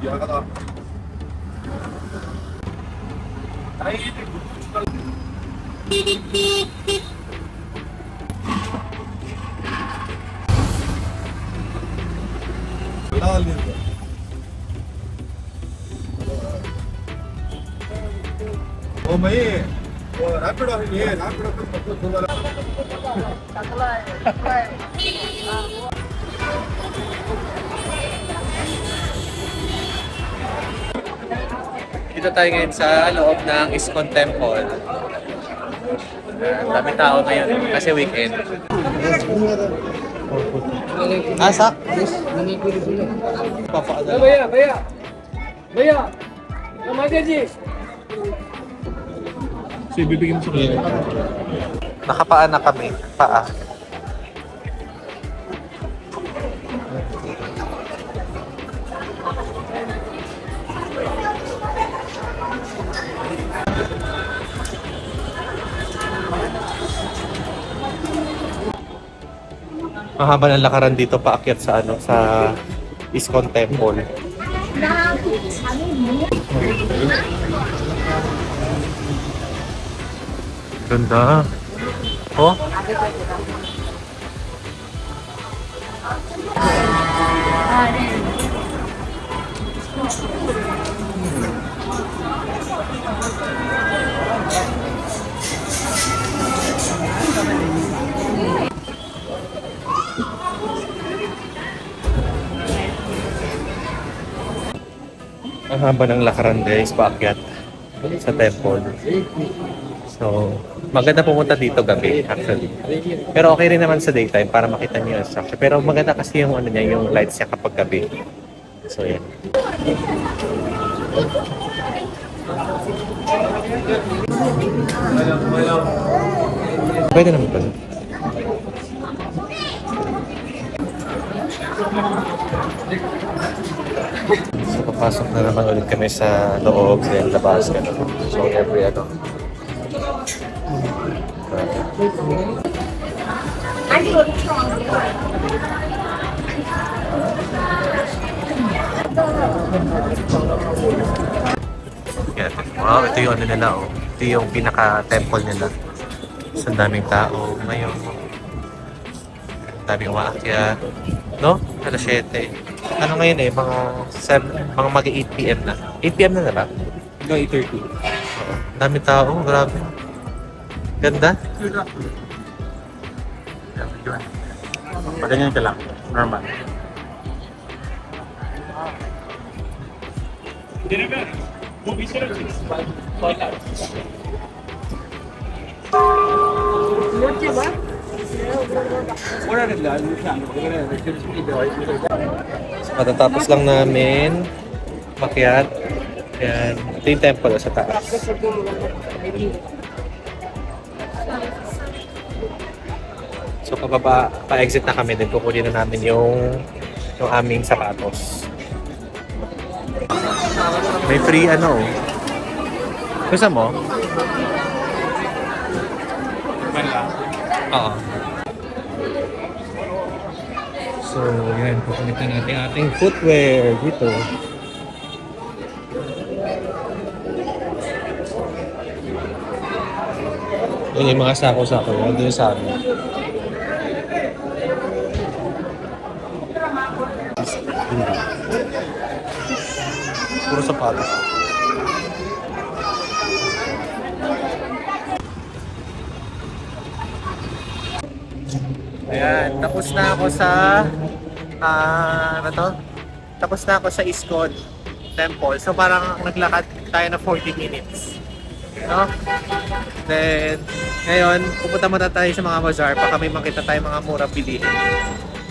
ओ मई रैपिड है rapid Dito tayo ngayon sa loob ng Iskon Temple. Dami tao ngayon kasi weekend. Asak? Papaadala. भैया टमाटर जी So, ibibigay mo sa kanila. Nakapaan na kami. Paa. Mahaba ng lakaran dito paakyat sa ano sa Iskon Temple. Ganda. Oh. Ang haba ng lakaran guys, paakyat sa temple. So, maganda pumunta dito gabi actually. Pero okay rin naman sa daytime para makita niyo yung structure. Pero maganda kasi yung ano niya, yung lights niya kapag gabi. So, yan. Pwede naman pala. So, papasok na naman ulit kami sa loob, then labas, gano'n. So, every ano. Yeah. Wow, ito yung ano nila, oh. Ito yung pinaka-temple nila. So, ang daming tao ngayon. Daming umaakyat. No? Alas 7. Ano ngayon eh, mga 7, mga mag-8 PM na. 8 PM na ba? No, 8:30. Dami tao, grabe. Ganda. Paganyan ka lang. Normal. So, matatapos lang namin makyat. Ayan. Ito yung temple sa taas. So, pababa, pa-exit na kami din. Kukunin na namin yung aming sapatos. May free ano. Gusto mo? Oo. So, yan. Pupunta natin ating footwear dito. Yan yung mga sako-sako. Yan doon sa amin. Puro sapatos. Ayan, tapos na ako sa ano to? Tapos na ako sa Iskon Temple. So parang naglakad tayo na 40 minutes. No? Then, ngayon, pupunta muna tayo sa mga bazaar. Baka may makita tayo mga murang bilihin.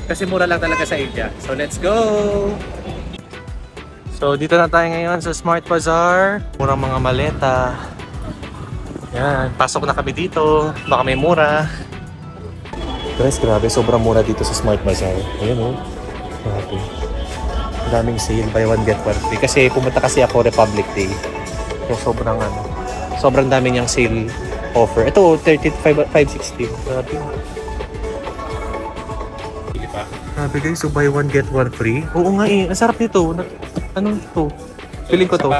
Kasi mura lang talaga sa India. So let's go! So dito na tayo ngayon sa Smart Bazaar. Murang mga maleta. Yan, pasok na kami dito. Baka may mura. Guys, grabe. Sobrang mura dito sa Smart Bazaar. Ayun oh. Grabe. Daming sale. Buy one get one free. Kasi pumunta kasi ako Republic Day. Kaya sobrang dami niyang sale offer. Ito, 560. Grabe. Grabe guys, so buy one get one free. Oo nga eh, ang sarap nito. Anong to? Feeling ko to.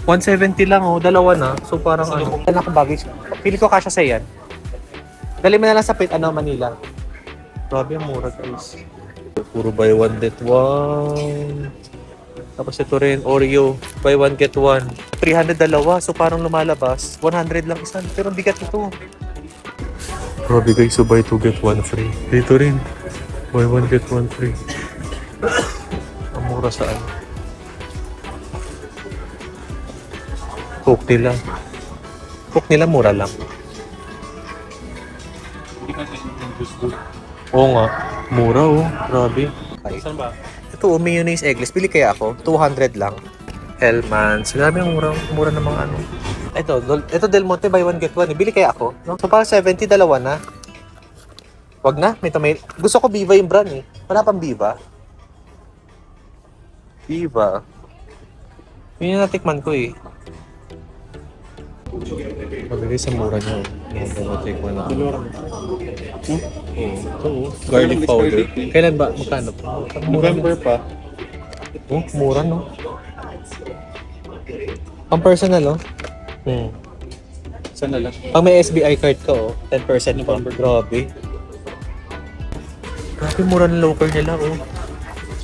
170 lang oh, dalawa na. So parang ano. Ano akong baggage? Feeling ko kasya sa yan. Dali mo na lang sa Manila. Grabe ang mura guys. Puro buy one get one. Tapos ito rin, Oreo. Buy one get one. 300 dalawa. So parang lumalabas. 100 lang isa. Pero ang bigat ito. Grabe guys, so buy two get one free. Dito rin. Buy one get one free. Ang mura saan? Coke nila. Coke nila mura lang. Oo nga. Mura oh. Grabe. Saan ba? Ito, mayonnaise eggless. Bili kaya ako? 200 lang. Hellmann's. Grabe ang mura ng mga ano. Ito Del Monte, buy one get one. Bili kaya ako? No? So, parang 70, dalawa na. Wag na. May gusto ko Viva yung brand eh. Wala pang Viva. Viva. Yun yung natikman ko eh. Pagigay sa mura niya. Take one na. Garlic powder. Kailan ba? Magkano? November pa. Oh, mura no? Pang personal oh. Saan na lang? Pag may SBI card ka oh, 10% pa. Grabe. Grabe mura ng local nila oh.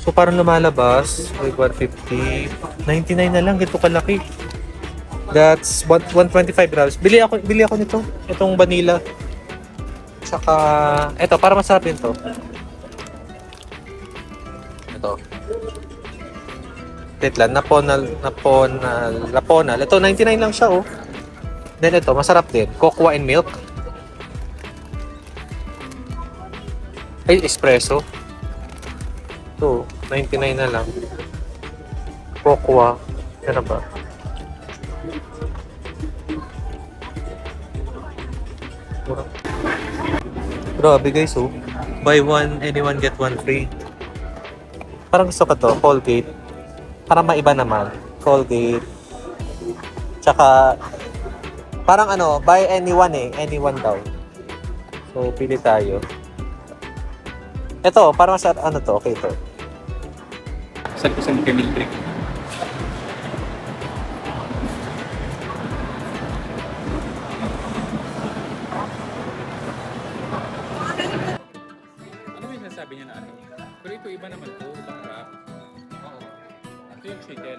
So parang lumalabas, like 150, 99 na lang, ganito kalaki. That's 125 grams. Bili ako nito, itong vanilla. Tsaka, eto, para masarap din to. Ito. Wait lang, Naponal. Ito, 99 lang siya, oh. Then ito, masarap din. Cocoa and milk. Ay, espresso. Ito, 99 na lang. Cocoa. Ano ba? Grabe guys, oh. Buy one, anyone get one free. Parang gusto ko to, Colgate. Parang maiba naman. Colgate. Tsaka, parang ano, buy anyone eh. Anyone daw. So, pili tayo. Ito, parang sa ano to, okay to. Saan ko sa Camille Creek? Ano yung sinasabi niya na ano? Pero ito iba naman to, ibang rap. Oo. Ito yung chicken.